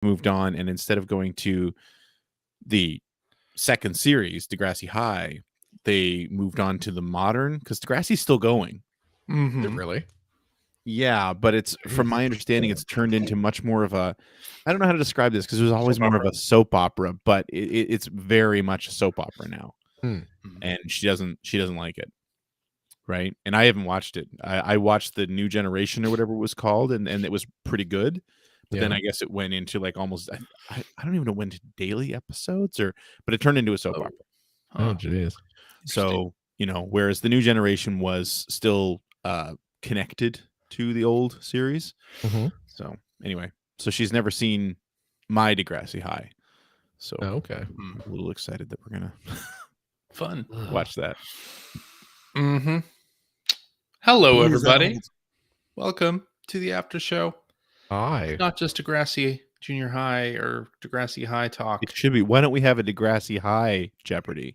moved on, and instead of going to the second series, Degrassi High, they moved on to the modern because Degrassi's still going. Really? Yeah, but it's from my understanding, it's turned into much more of a. I don't know how to describe this because it was always more of a soap opera, but it's very much a soap opera now, and she doesn't like it, right? And I haven't watched it. I watched the New Generation or whatever it was called, and it was pretty good. But then I guess it went into like almost I don't even know when to daily episodes but it turned into a soap opera. Oh, jeez. So whereas the New Generation was still connected to the old series. So anyway, so she's never seen my Degrassi High. So okay, I'm a little excited that we're gonna fun watch that. Hello, everybody. Welcome to the After Show. Hi. It's not just Degrassi Junior High or Degrassi High talk. It should be. Why don't we have a Degrassi High Jeopardy?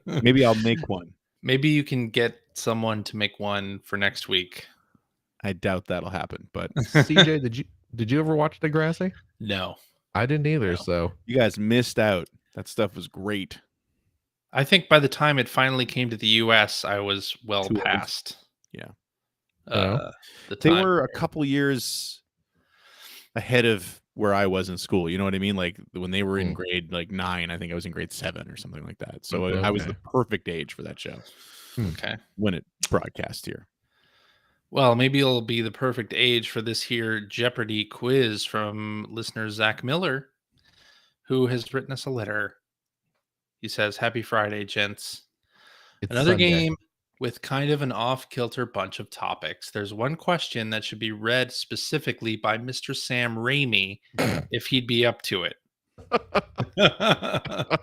Maybe I'll make one. Maybe you can get someone to make one for next week. I doubt that'll happen. But CJ, did you ever watch Degrassi? No, I didn't either. So you guys missed out. That stuff was great. I think by the time it finally came to the U.S., I was well past. Yeah, they were a couple years ahead of where I was in school. You know what I mean? Like when they were in grade 9, I think I was in grade 7 or something like that. So I was the perfect age for that show. Okay, when it broadcast here. Well, maybe it'll be the perfect age for this here Jeopardy quiz from listener Zach Miller, who has written us a letter. He says, "Happy Friday, gents. It's Another Sunday. Game with kind of an off-kilter bunch of topics. There's one question that should be read specifically by Mr. Sam Raimi if he'd be up to it." I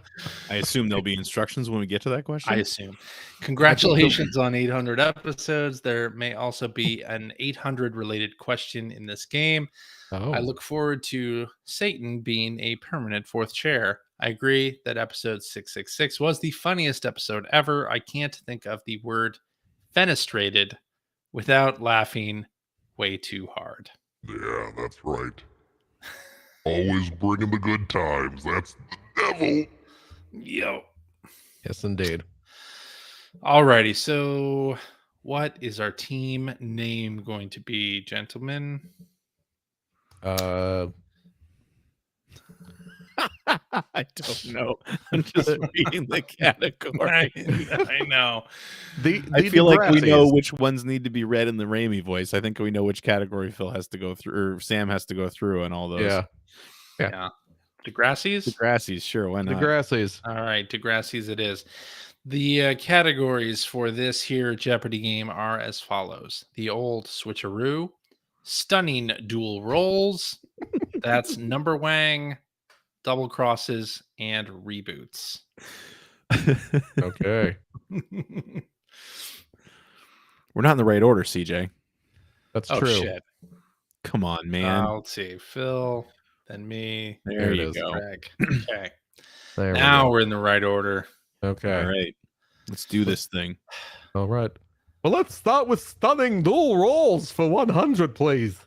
assume there'll be instructions when we get to that question. I assume. Congratulations on 800 episodes. There may also be an 800 related question in this game. I look forward to Satan being a permanent fourth chair. I agree that episode 666 was the funniest episode ever. I can't think of the word fenestrated without laughing way too hard. Yeah, that's right. Always bringing the good times. That's the devil. Yo. Yes, indeed. Alrighty, so what is our team name going to be, gentlemen? I don't know. I'm just reading the category. I know. I feel like we know which ones need to be read in the Raimi voice. I think we know which category Phil has to go through, or Sam has to go through, and all those. Yeah. Degrassi's? Degrassi's, sure. Why not? Degrassi's. All right, Degrassi's it is. The categories for this here Jeopardy game are as follows: the old switcheroo, stunning dual rolls, that's number wang, double crosses, and reboots. Okay. We're not in the right order, CJ. That's true. Shit. Come on, man. Let's see. Phil, then me. There you go. Greg. Okay. There now we're in the right order. Okay. All right. Let's do this thing. All right. Well, let's start with stunning dual rolls for 100, please.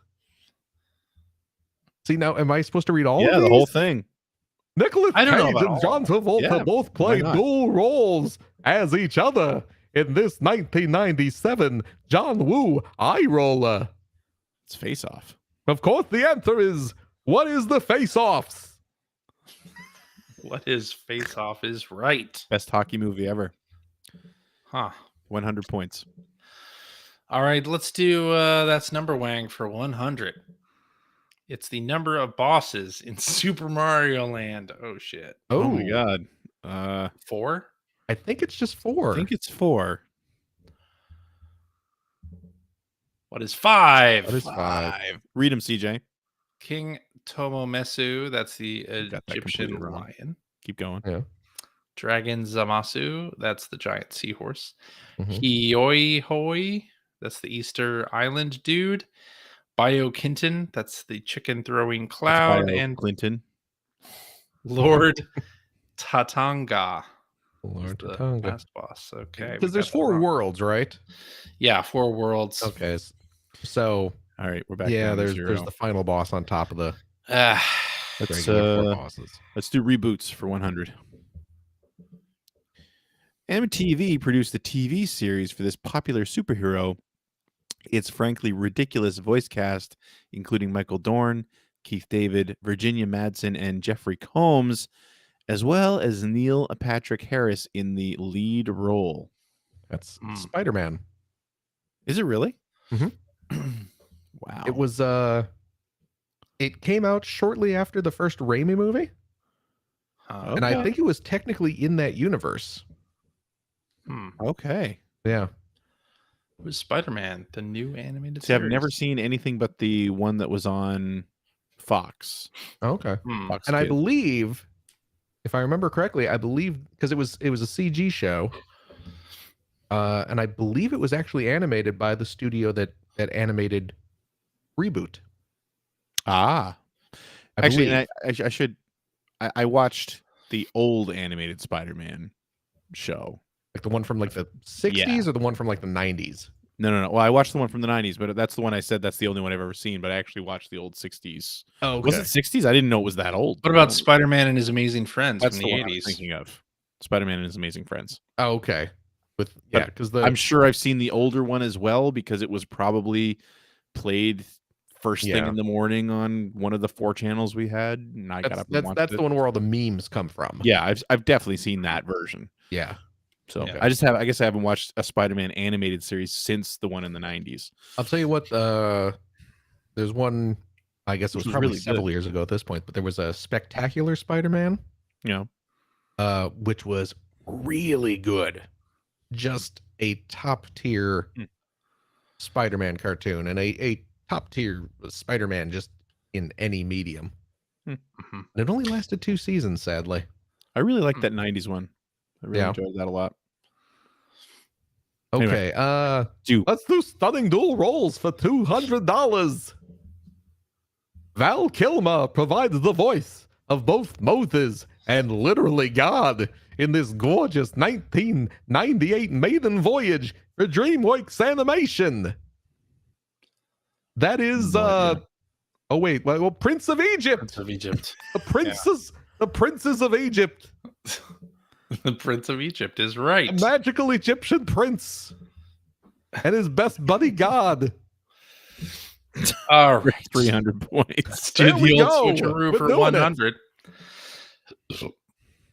See, now, am I supposed to read all of these? Yeah, the whole thing. Nicholas I don't know Cage about and all. John Travolta both played dual roles as each other in this 1997 John Woo Eye Roller. It's Face Off. Of course, the answer is, what is the Face Offs? What is Face Off is right. Best hockey movie ever. Huh. 100 points. All right, let's do that's number wang for 100. It's the number of bosses in Super Mario Land. Oh shit. Oh my god. 4? I think it's just 4. I think it's 4. What is 5? What is 5? Read them, CJ. King Tomomesu, that's the Egyptian wrong. lion. Keep going. Yeah. Dragon Zamasu, that's the giant seahorse. Mhm. Hioihoi, that's the Easter Island dude. Biokinton, that's the chicken throwing cloud. And Clinton. Lord Tatanga. Lord the Tatanga. last boss. Okay. Because there's 4 worlds, right? Yeah, 4 worlds. Okay. So, all right, we're back. Yeah, down to there's 0. the final boss on top of the. Let's bosses. Let's do reboots for 100. MTV produced a TV series for this popular superhero. Its frankly ridiculous voice cast, including Michael Dorn, Keith David, Virginia Madsen, and Jeffrey Combs, as well as Neil Patrick Harris in the lead role. That's Spider-Man. Is it really? Mm-hmm. Wow. It was it came out shortly after the first Raimi movie. Okay. And I think it was technically in that universe. Okay. Yeah. It was Spider-Man, the new animated See, series. I've never seen anything but the one that was on Fox. Okay. Fox and Kids. I believe, if I remember correctly, because it was a CG show. And I believe it was actually animated by the studio that animated Reboot. Actually, and I watched the old animated Spider-Man show. Like the one from like the 60s or the one from like the 90s? No. Well, I watched the one from the 90s, but that's the one I said that's the only one I've ever seen, but I actually watched the old 60s. Oh, okay. Was it 60s? I didn't know it was that old. What about Spider-Man and His Amazing Friends That's from the the one 80s? I was thinking of. Spider-Man and His Amazing Friends. Oh, okay. Because I'm sure I've seen the older one as well because it was probably played first thing in the morning on one of the 4 channels we had, and I got up and watched that's it. the one where all the memes come from. Yeah, I've definitely seen that version. Yeah. So I guess I haven't watched a Spider-Man animated series since the one in the 90s. I'll tell you what, there's one, I guess it was probably several years ago at this point, but there was a Spectacular Spider-Man. Yeah. Which was really good. Just a top tier Spider-Man cartoon and a top tier Spider-Man just in any medium. And it only lasted 2 seasons, sadly. I really liked that 90s one. I really enjoyed that a lot. Okay, anyway, let's do stunning dual rolls for $200. Val Kilmer provides the voice of both Moses and literally God in this gorgeous 1998 maiden voyage for DreamWorks Animation. That is Prince of Egypt. Prince of Egypt. The princes of Egypt. The Prince of Egypt is right. A magical Egyptian prince and his best buddy God. All right, 300 points. Do the old switcheroo for 100.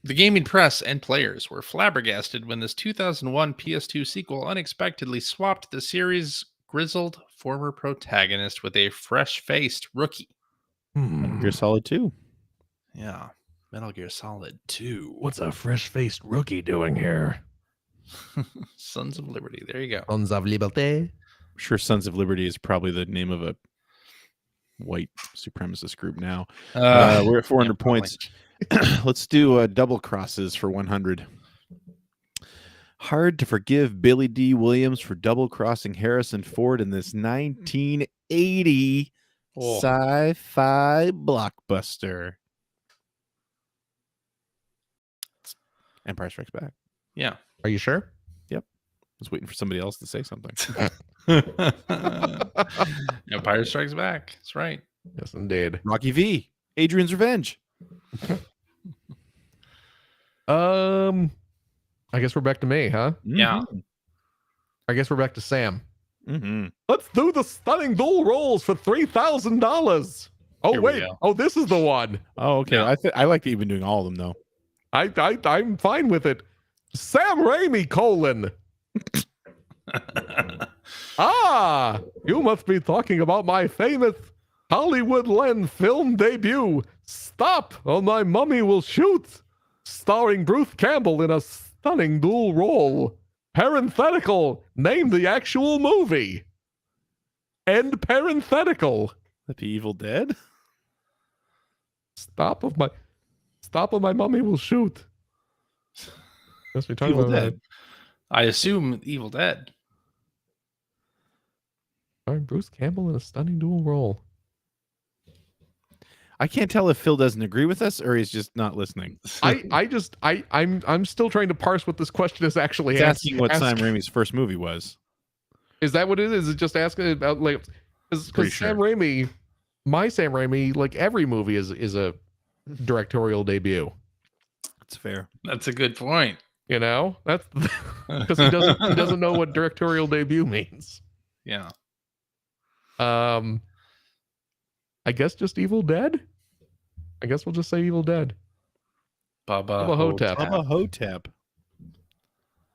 The gaming press and players were flabbergasted when this 2001 PS2 sequel unexpectedly swapped the series' grizzled former protagonist with a fresh-faced rookie. Metal Gear Solid 2. Yeah, Metal Gear Solid 2. What's a fresh-faced rookie doing here? Sons of Liberty. There you go. Sons of Liberty. I'm sure Sons of Liberty is probably the name of a white supremacist group now. We're at 400 points. Let's do double crosses for 100. Hard to forgive Billy D. Williams for double crossing Harrison Ford in this 1980 sci-fi blockbuster. Empire Strikes Back. Yeah. Are you sure? Yep. I was waiting for somebody else to say something. Empire Strikes Back. That's right. Yes, indeed. Rocky V. Adrian's Revenge. I guess we're back to me, huh? Yeah. I guess we're back to Sam. Mm-hmm. Let's do the stunning dual rolls for $3,000. Oh, wait. Oh, this is the one. Oh, okay. Yeah. I like that you've been doing all of them, though. I'm fine with it. Sam Raimi, : you must be talking about my famous Hollywood Len film debut, Stop or My Mummy Will Shoot, starring Bruce Campbell in a stunning dual role. Parenthetical, name the actual movie. End parenthetical. The Evil Dead? Stop or My Mummy Will Shoot. Must be talking Evil about Dead. I assume Evil Dead. starring Bruce Campbell in a stunning dual role. I can't tell if Phil doesn't agree with us or he's just not listening. I'm still trying to parse what this question is actually He's asking what Sam Raimi's first movie was. Is that what it is? Is it just asking about like because Pretty Sam sure. Raimi, my Sam Raimi, like every movie is a directorial debut. That's fair. That's a good point. You know, that's because he doesn't know what directorial debut means. Yeah. I guess just Evil Dead. I guess we'll just say Evil Dead. Bubba Hotep. Bubba Hotep.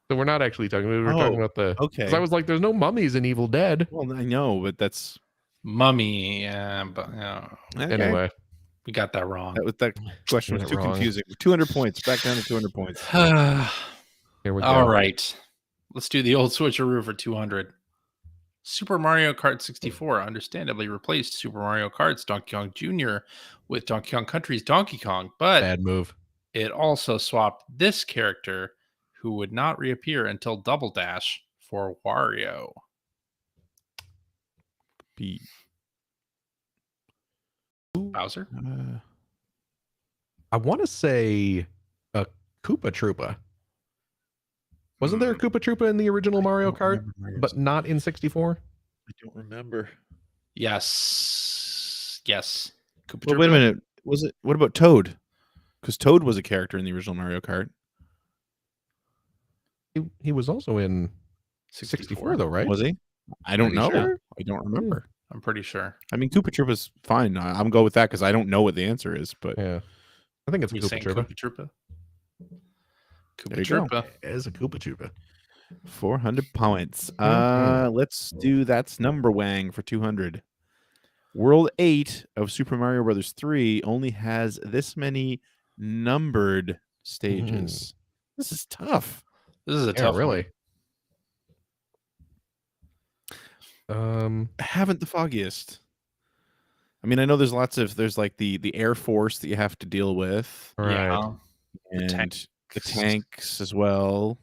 So we're not actually talking. We were talking about the. Okay. Because I was like, "There's no mummies in Evil Dead." Well, I know, but that's Mummy. Yeah, but okay. Anyway. we got that wrong. That question was Got it too wrong. confusing. 200 points. Back down to 200 points. Here we go. All right. Let's do the old switcheroo for 200. Super Mario Kart 64 understandably replaced Super Mario Kart's Donkey Kong Jr. with Donkey Kong Country's Donkey Kong, but Bad move. it also swapped this character, who would not reappear until Double Dash, for Wario. B. Bowser? I want to say a Koopa Troopa. Wasn't there a Koopa Troopa in the original Mario Kart, but not in 64? I don't remember. Yes. Yes. Koopa Well, wait a Troopa? minute. Was it? What about Toad? Because Toad was a character in the original Mario Kart. He was also in 64 though, right? Was he? I don't Pretty know. sure. I don't remember. I'm pretty sure. I mean, Koopa Troopa's fine. I'm go with that because I don't know what the answer is. But Yeah. I think it's We Koopa saying Troopa. Koopa Troopa? There Koopa you go. Troopa. It is a Koopa Troopa. 400 points. Mhm. Let's do That's Number Wang for 200. World 8 of Super Mario Brothers 3 only has this many numbered stages. This is tough. This is a tough really. one. I haven't the foggiest. I mean, I know there's like the Air Force that you have to deal with, Right. Yeah. and the tanks as well.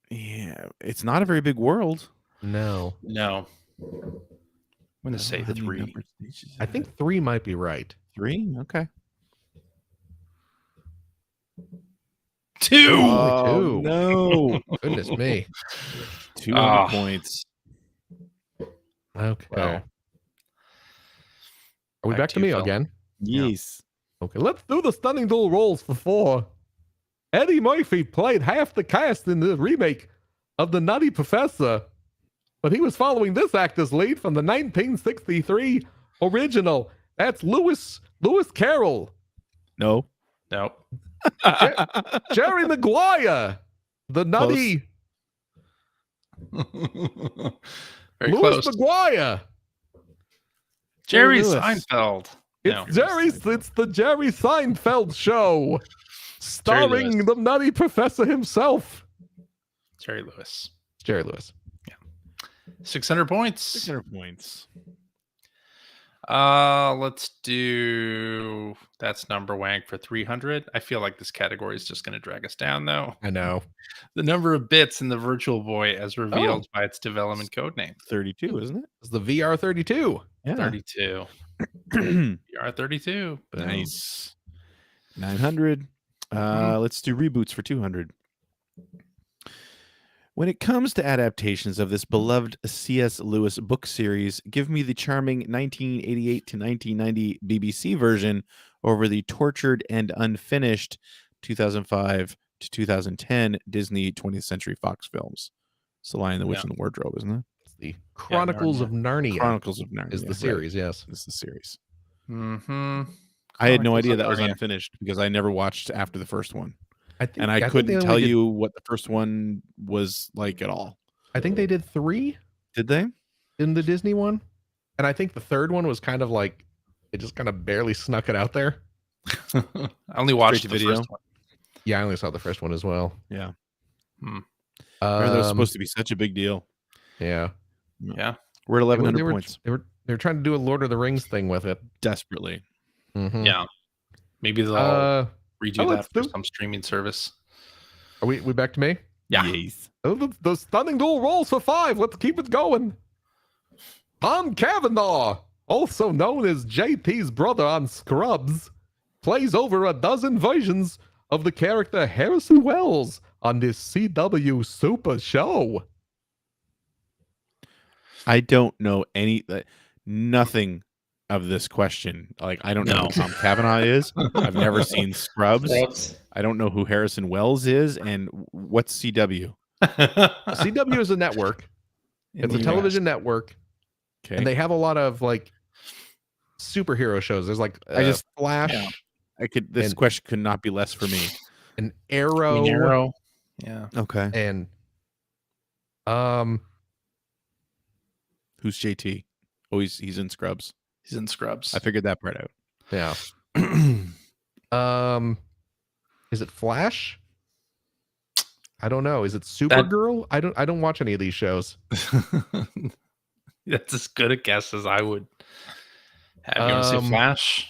Yeah, it's not a very big world. No. No. I'm going to say How many 3. numbered stages I it think has? 3 might be right. 3. Okay. 2! Oh, two. No. Goodness me. 200 Ah. points. Okay. Well, Are we back to you, me Phil. again? Yes. Okay, let's do the stunning dual rolls for 4. Eddie Murphy played half the cast in the remake of The Nutty Professor, but he was following this actor's lead from the 1963 original. That's Lewis Carroll. No. Nope. Jerry Maguire. The Nutty Very Lewis close. Maguire. Jerry Lewis. Seinfeld. It's No. It's the Jerry Seinfeld show, starring Lewis. the Nutty Professor himself. Jerry Lewis. It's Jerry Lewis. 600 points. 600 points. Let's do That's Number Wank for 300. I feel like this category is just going to drag us down, though. I know. The number of bits in the Virtual Boy as revealed by its development code name. 32, isn't it? It's the VR32. Yeah. 32. VR32. Boom. Nice. 900. Let's do reboots for 200. When it comes to adaptations of this beloved C.S. Lewis book series, give me the charming 1988 to 1990 BBC version over the tortured and unfinished 2005 to 2010 Disney 20th Century Fox films. It's The Lion, the Witch, and the Wardrobe, isn't it? It's the Chronicles of Narnia. Chronicles of Narnia is the right. series, yes. It's the series. Mm-hmm. I had no Chronicles idea of that was Narnia. unfinished because I never watched after the first one. I think, And I couldn't tell you what the first one was like at all. I think they did 3 Did they? in the Disney one. And I think the third one was kind of like, it just kind of barely snuck it out there. I only watched Straight the to video? first one. Yeah, I only saw the first one as well. Yeah. Hmm. I remember that was supposed to be such a big deal. Yeah. Yeah. We're at They 1,100 were, points. They were trying to do a Lord of the Rings thing with it. Desperately. Mhm. Yeah. Maybe they'll redo let's that for do- some streaming service. Are we back to me? Yeah. Yes. Oh, the stunning dual rolls for 5. Let's keep it going. Tom Cavanaugh, also known as JT's brother on Scrubs, plays over a dozen versions of the character Harrison Wells on this CW Super show. I don't know nothing of this question. Like, I don't know who Tom Cavanaugh is. I've never seen Scrubs. I don't know who Harrison Wells is. And what's CW? CW is a network. It's a television network. Okay. And they have a lot of like superhero shows. There's like Flash. Yeah. This question could not be less for me. An Arrow. Yeah. Okay. And who's JT? Oh, he's in Scrubs. He's in Scrubs. I figured that part out. Yeah. Is it Flash? I don't know. Is it Supergirl? I don't watch any of these shows. That's as good a guess as I would have. You want to say Flash?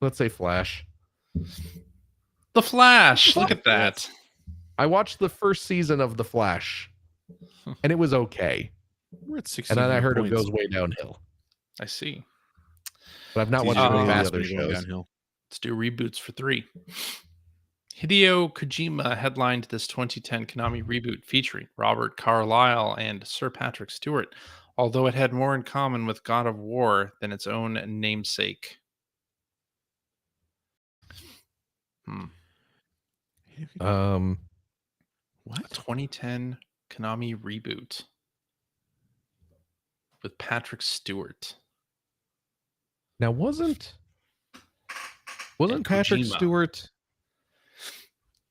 Let's say Flash. The Flash. Look at that. I watched the first season of The Flash, and it was okay. We're at 16. And then I heard it goes way downhill. I see. But I've not watched any of the other shows. Downhill. Let's do reboots for 3. Hideo Kojima headlined this 2010 Konami reboot featuring Robert Carlyle and Sir Patrick Stewart, although it had more in common with God of War than its own namesake. What? A 2010 Konami reboot with Patrick Stewart. Now wasn't Patrick Stewart?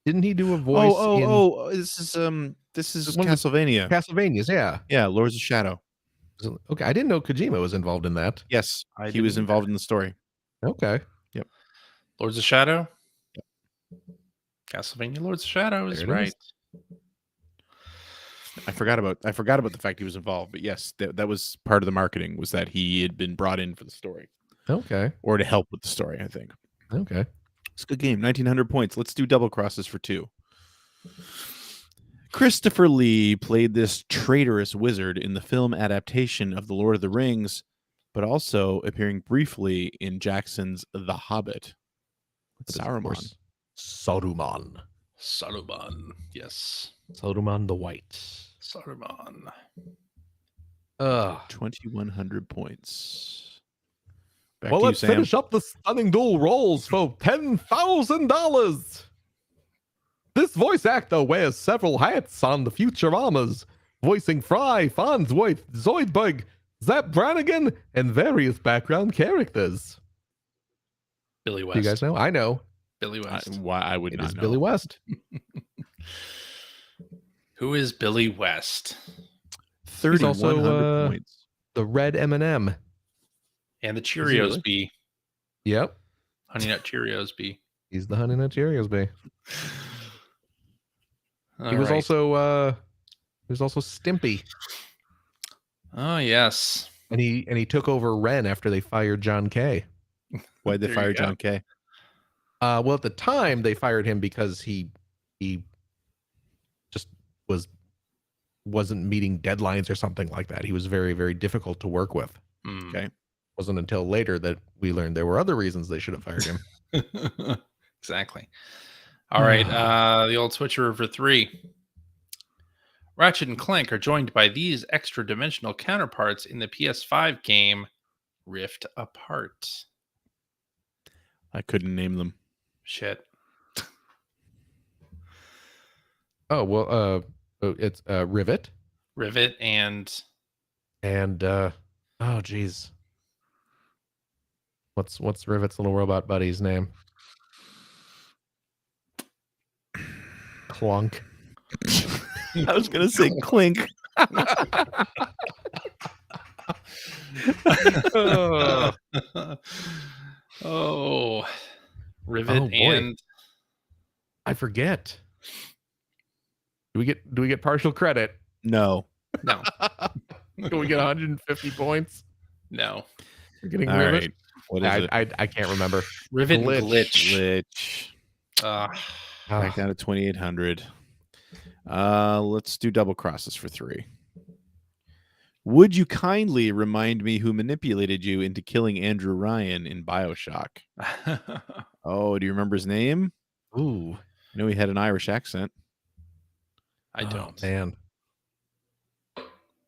Didn't he do a voice? This is Castlevania. Castlevania's, yeah. Yeah, Lords of Shadow. Okay, I didn't know Kojima was involved in that. Yes, he was involved in the story. Okay. Yep. Lords of Shadow? Yep. Castlevania Lords of Shadow is right. I forgot about the fact he was involved, but yes, that was part of the marketing, was that he had been brought in for the story. Okay. Or to help with the story, I think. Okay. It's a good game. 1900 points. Let's do double crosses for 2. Christopher Lee played this traitorous wizard in the film adaptation of The Lord of the Rings, but also appearing briefly in Jackson's The Hobbit. Saruman. Saruman. Yes. Saruman the White. Saruman. 2100 points. Back well, to you, let's Sam. finish up the stunning duel rolls for $10,000. This voice actor wears several hats on the Futuramas, voicing Fry, Farnsworth, Zoidberg, Zap Brannigan, and various background characters. Billy West. Do you guys know? I know. Billy West. Why I would It not is know. Billy West. Who is Billy West? 3,100 points. The red M&M. And the Cheerios bee. Yep. Honey Nut Cheerios bee. He's the Honey Nut Cheerios bee. All he was right. also Stimpy. Oh yes. And he took over Ren after they fired John Kay. Why'd they There fire you go. John Kay? Well, at the time they fired him because he just wasn't meeting deadlines or something like that. He was very, very difficult to work with. Okay. It wasn't until later that we learned there were other reasons they should have fired him. Exactly. All right. The old switcheroo for 3. Ratchet and Clank are joined by these extra dimensional counterparts in the PS5 game Rift Apart. I couldn't name them. Shit. Oh, well, it's Rivet. Rivet and oh geez. What's Rivet's little robot buddy's name? Clunk. I was gonna say Clink. Oh, Rivet Oh, boy. and I forget. Do we get partial credit? No. no, Do we get 150 points? no. You're getting All Rivet. right. What is it? I can't remember. Rivet and Glitch. Glitch. Back down to 2,800. Let's do double crosses for 3. Would you kindly remind me who manipulated you into killing Andrew Ryan in BioShock? Oh, do you remember his name? Ooh, I know he had an Irish accent. I don't. Man,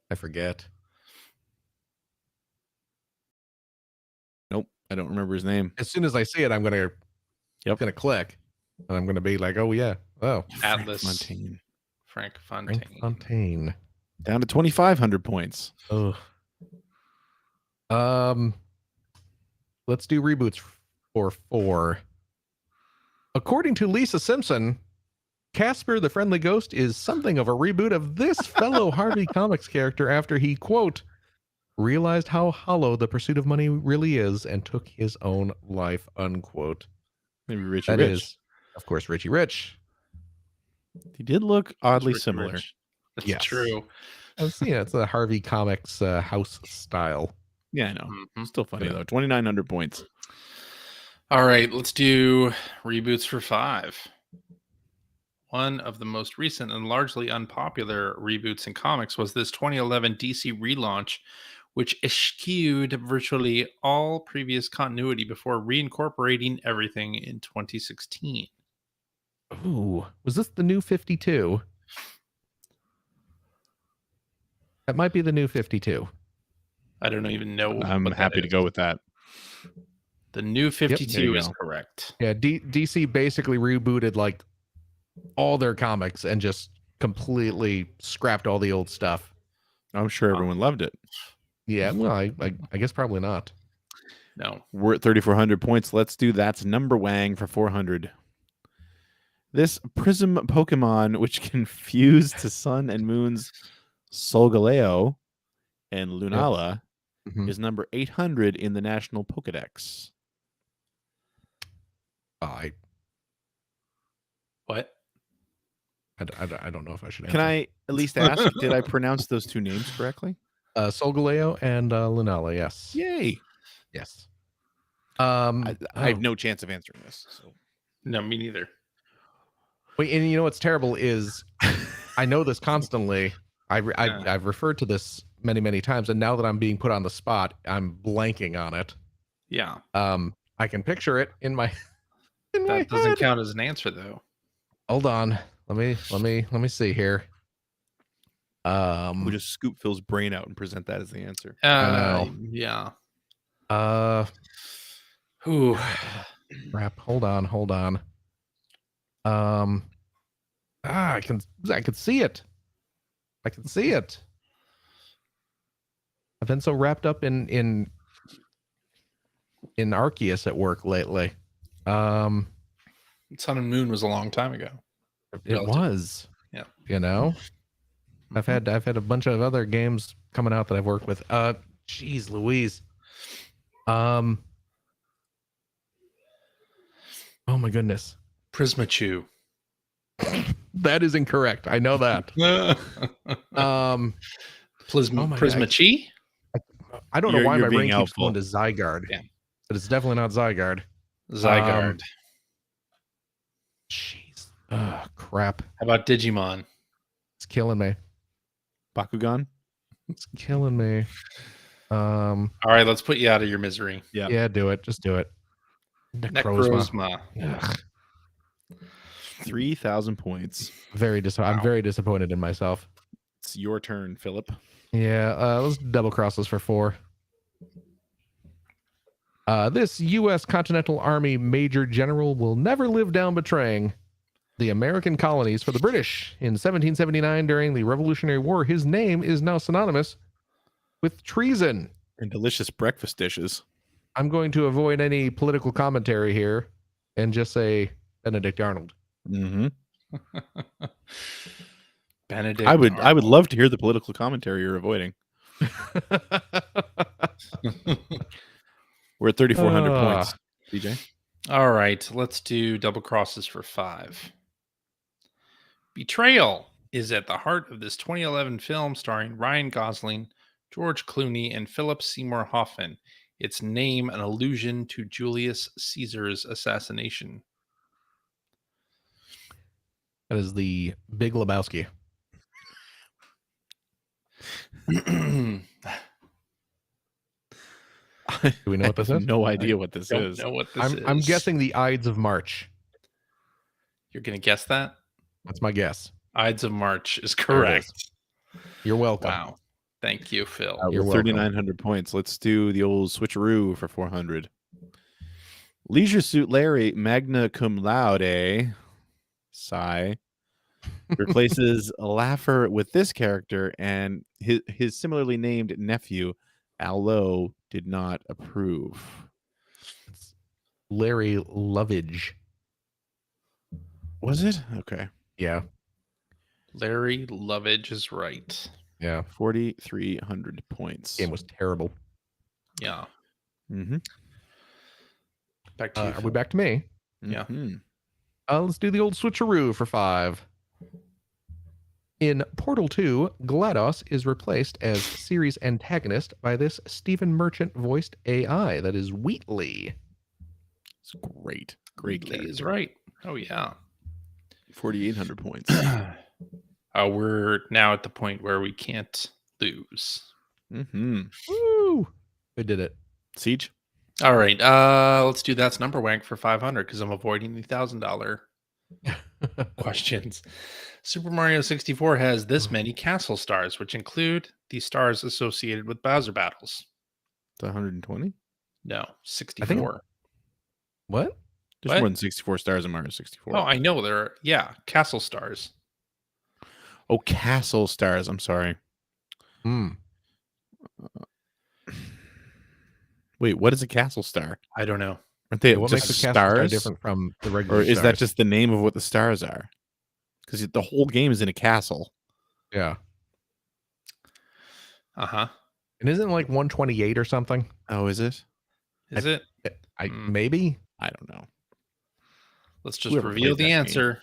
I forget. I don't remember his name. As soon as I see it, I'm gonna click, and I'm gonna be like, oh yeah, Atlas Fontaine. Frank Fontaine. Frank Fontaine. Down to 2,500 points. Oh. Let's do reboots for 4. According to Lisa Simpson, Casper the Friendly Ghost is something of a reboot of this fellow Harvey Comics character after he, quote, realized how hollow the pursuit of money really is and took his own life, unquote. Maybe Richie That Rich. is, of course, Richie Rich. He did look oddly similar. That's true. It's a Harvey Comics house style. Yeah, I know. Still funny though. 2,900 points. All right, let's do reboots for 5. One of the most recent and largely unpopular reboots in comics was this 2011 DC relaunch, which eschewed virtually all previous continuity before reincorporating everything in 2016. Ooh, was this the New 52? That might be the New 52. I don't even know. I'm happy to go with that. The New 52 is go. correct. Yeah, DC basically rebooted like all their comics and just completely scrapped all the old stuff. I'm sure everyone loved it. Yeah, well, I guess probably not. No. We're at 3,400 points. Let's do That's Number Wang for 400. This Prism Pokemon, which can fuse to Sun and Moon's Solgaleo and Lunala, is number 800 in the National Pokedex. What? I don't know if I should answer. Can I at least ask, did I pronounce those two names correctly? Solgaleo and Lunala, yes. Yay. Yes. I have no chance of answering this. So. No, me neither. Wait, and you know what's terrible is I know this constantly. I've referred to this many times, and now that I'm being put on the spot, I'm blanking on it. Yeah. I can picture it in my that doesn't head. count as an answer though. Hold on. Let me see here. We'll just scoop Phil's brain out and present that as the answer. I know. Yeah. Ooh. Crap. Hold on. I can see it. I can see it. I've been so wrapped up in Arceus at work lately. Sun and Moon was a long time ago. It was. Yeah. You know? I've had a bunch of other games coming out that I've worked with. Jeez Louise. Oh my goodness. Prismachew. That is incorrect. I know that. Prismachi? I don't know why my brain keeps helpful. going to Zygarde. Yeah. But it's definitely not Zygarde. Zygarde. Jeez. Oh, crap. How about Digimon? It's killing me. Bakugan? It's killing me. All right, let's put you out of your misery. Yeah, do it. Just do it. Necrozma. Ugh. 3,000 points. I'm very disappointed in myself. It's your turn, Philip. Yeah, let's double cross this for 4. This U.S. Continental Army Major General will never live down betraying the American colonies for the British. In 1779, during the Revolutionary War, his name is now synonymous with treason. And delicious breakfast dishes. I'm going to avoid any political commentary here and just say Benedict Arnold. Mm-hmm. Benedict I would Arnold. love to hear the political commentary you're avoiding. We're at 3,400 points. DJ? All right, let's do double crosses for 5. Betrayal is at the heart of this 2011 film starring Ryan Gosling, George Clooney, and Philip Seymour Hoffman. Its name an allusion to Julius Caesar's assassination. That is the Big Lebowski. Do we know what this is? No idea what this Don't is. know what this is. I'm guessing the Ides of March. You're going to guess that? That's my guess. Ides of March is correct. You're welcome. Wow. Thank you, Phil. You're We're welcome. 3,900 points. Let's do the old switcheroo for 400. Leisure Suit Larry, magna cum laude, sigh, replaces a Laugher with this character, and his similarly named nephew, Allo, did not approve. It's Larry Lovage. Was it? Okay. Yeah. Larry Lovage is right. Yeah. 4,300 points. Game was terrible. Yeah. Mm-hmm. Back to you. Are we back to me? Yeah. Mm-hmm. Let's do the old switcheroo for 5. In Portal 2, GLaDOS is replaced as series antagonist by this Stephen Merchant voiced AI that is Wheatley. It's great. Great Wheatley character. is right. Oh, yeah. 4,800 points. We're now at the point where we can't lose. Mm-hmm. Woo! We did it. Siege? All right. Let's do That's Number Wank for 500 because I'm avoiding the $1,000 questions. Super Mario 64 has this many castle stars, which include the stars associated with Bowser battles. It's 120? No, 64. What? There's What? more than 64 stars in Mario 64. Oh, I know there are. Yeah, castle stars. Oh, castle stars. I'm sorry. Wait, what is a castle star? I don't know. Aren't they What just makes a castle star stars? different from the regular Or is that stars? just the name of what the stars are? Because the whole game is in a castle. Yeah. Uh-huh. And isn't it like 128 or something? Oh, is it? Is it? Maybe. I don't know. Let's just Whoever reveal played the that answer.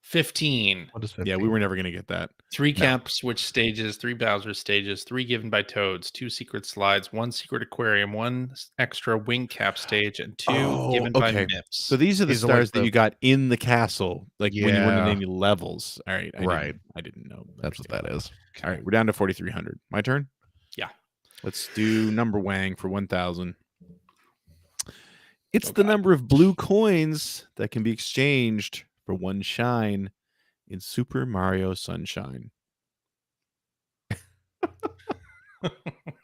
15. What is 15? Yeah, we were never going to get that. 3 No. Camp Switch stages, 3 Bowser stages, 3 given by Toads, 2 secret slides, 1 secret aquarium, 1 extra wing cap stage, and 2 given by okay. Mips. So these are the These are like stars that the- you got in the castle, like when you went in Yeah. any levels. All right. Right. I didn't know. That's what that is. All right. We're down to 4,300. My turn? Yeah. Let's do number Wang for 1,000. It's Oh, the God. number of blue coins that can be exchanged for 1 shine in Super Mario Sunshine.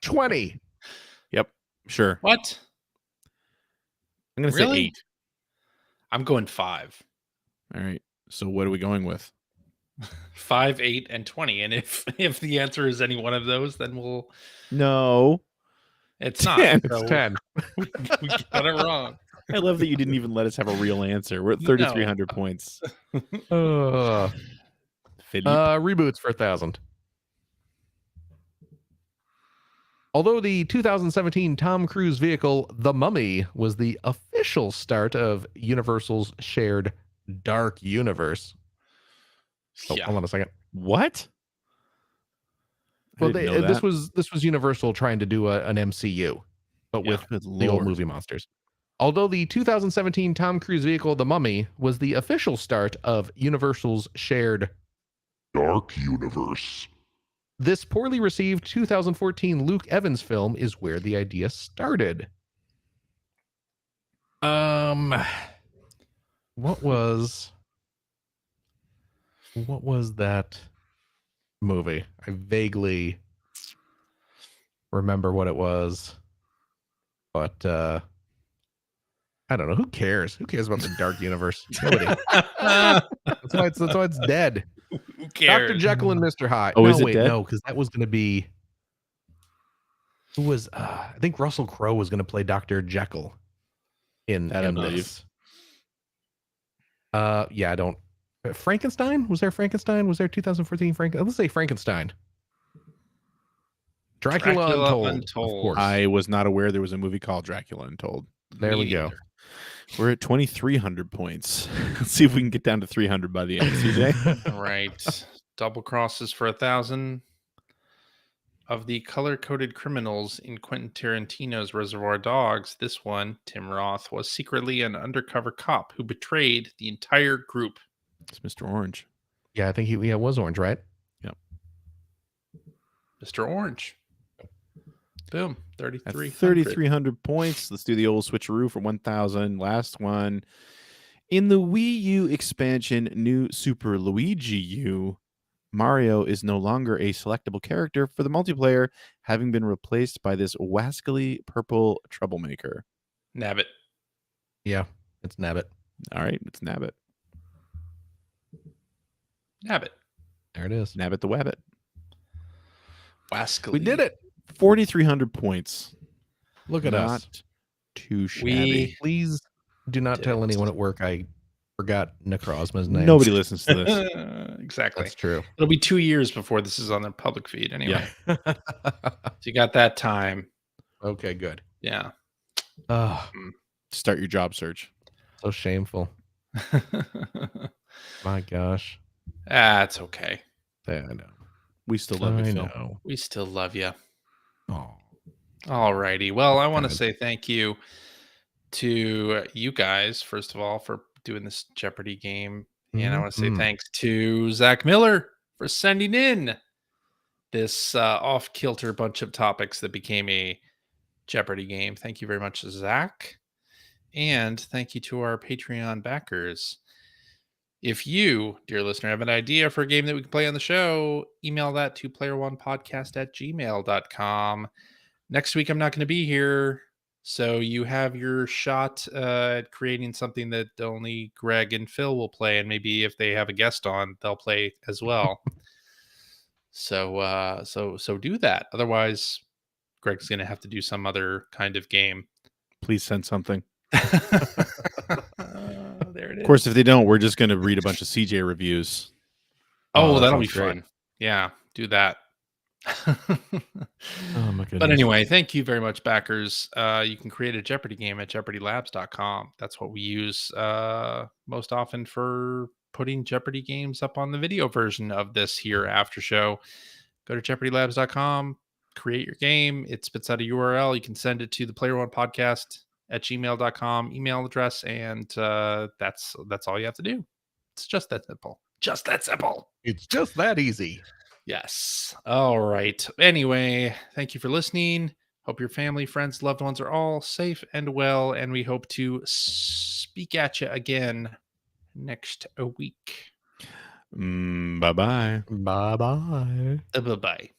20. Yep. Sure. What? I'm going to say Really? 8. I'm going 5. All right. So what are we going with? 5, 8, and 20. And if the answer is any one of those, then we'll. No. It's not. 10. It's So 10. we got it wrong. I love that you didn't even let us have a real answer. We're at 3,300 points. Philippe. Reboots for 1,000. Although the 2017 Tom Cruise vehicle, The Mummy, was the official start of Universal's shared Dark Universe. Oh, Yeah. hold on a second. What? I Well, didn't know this that. was Universal trying to do an MCU, but Yeah. with Good the old Lord. movie monsters. Although the 2017 Tom Cruise vehicle, The Mummy, was the official start of Universal's shared Dark Universe. this poorly received 2014 Luke Evans film is where the idea started. What was that movie? I vaguely remember what it was, but I don't know. Who cares? Who cares about the Dark Universe? Nobody. That's why it's dead. Who cares? Dr. Jekyll and Mr. Hyde. Oh, no, is it wait, dead? no, because that was going to be. Who was? I think Russell Crowe was going to play Dr. Jekyll in That I believe. this. Yeah, I don't. Frankenstein? Was there Frankenstein? Was there 2014 Frankenstein? Let's say Frankenstein. Dracula Untold. Of course. I was not aware there was a movie called Dracula Untold. There Me we go. neither. We're at 2,300 points. Let's see if we can get down to 300 by the end, CJ. All right. Double crosses for 1,000. Of the color-coded criminals in Quentin Tarantino's Reservoir Dogs, this one, Tim Roth, was secretly an undercover cop who betrayed the entire group. It's Mr. Orange. Yeah, I think he was orange, right? Mr. Orange. Boom. At 3,300. 3,300 points. Let's do the old switcheroo for 1,000. Last one. In the Wii U expansion, New Super Luigi U, Mario is no longer a selectable character for the multiplayer, having been replaced by this wascally purple troublemaker. Nabbit. Yeah, it's Nabbit. All right, it's Nabbit. Nabbit. There it is. Nabbit the Wabbit. Wascally. We did it. 4,300 points. Look at us. Not too shabby. Please do not tell anyone at work I forgot Necrozma's name. Nobody listens to this. Exactly. That's true. It'll be 2 years before this is on their public feed anyway. Yeah. So you got that time. Okay, good. Yeah. Oh, Start your job search. so shameful. My gosh. That's okay. Yeah, I know. We still love you, I Phil. know. We still love you. Oh. All righty. Well, I want to God. say thank you to you guys, first of all, for doing this Jeopardy game. And I want to say thanks to Zach Miller for sending in this off-kilter bunch of topics that became a Jeopardy game. Thank you very much, Zach. And thank you to our Patreon backers. If you, dear listener, have an idea for a game that we can play on the show, email that to playeronepodcast@gmail.com. Next week, I'm not going to be here, so you have your shot at creating something that only Greg and Phil will play, and maybe if they have a guest on, they'll play as well. So do that. Otherwise, Greg's going to have to do some other kind of game. Please send something. There it is. Of course, if they don't, we're just going to read a bunch of CJ reviews. Oh, that'll be sounds great. fun. Yeah, do that. Oh my goodness. But anyway, thank you very much, backers. You can create a Jeopardy game at jeopardylabs.com. That's what we use most often for putting Jeopardy games up on the video version of this here after show. Go to jeopardylabs.com, create your game. It spits out a URL. You can send it to the playeronepodcast@gmail.com email address, and that's all you have to do. It's just that simple. Just that simple. It's just that easy. Yes. All right. Anyway, thank you for listening. Hope your family, friends, loved ones are all safe and well, and we hope to speak at you again next week. Bye-bye. Bye-bye. Bye-bye.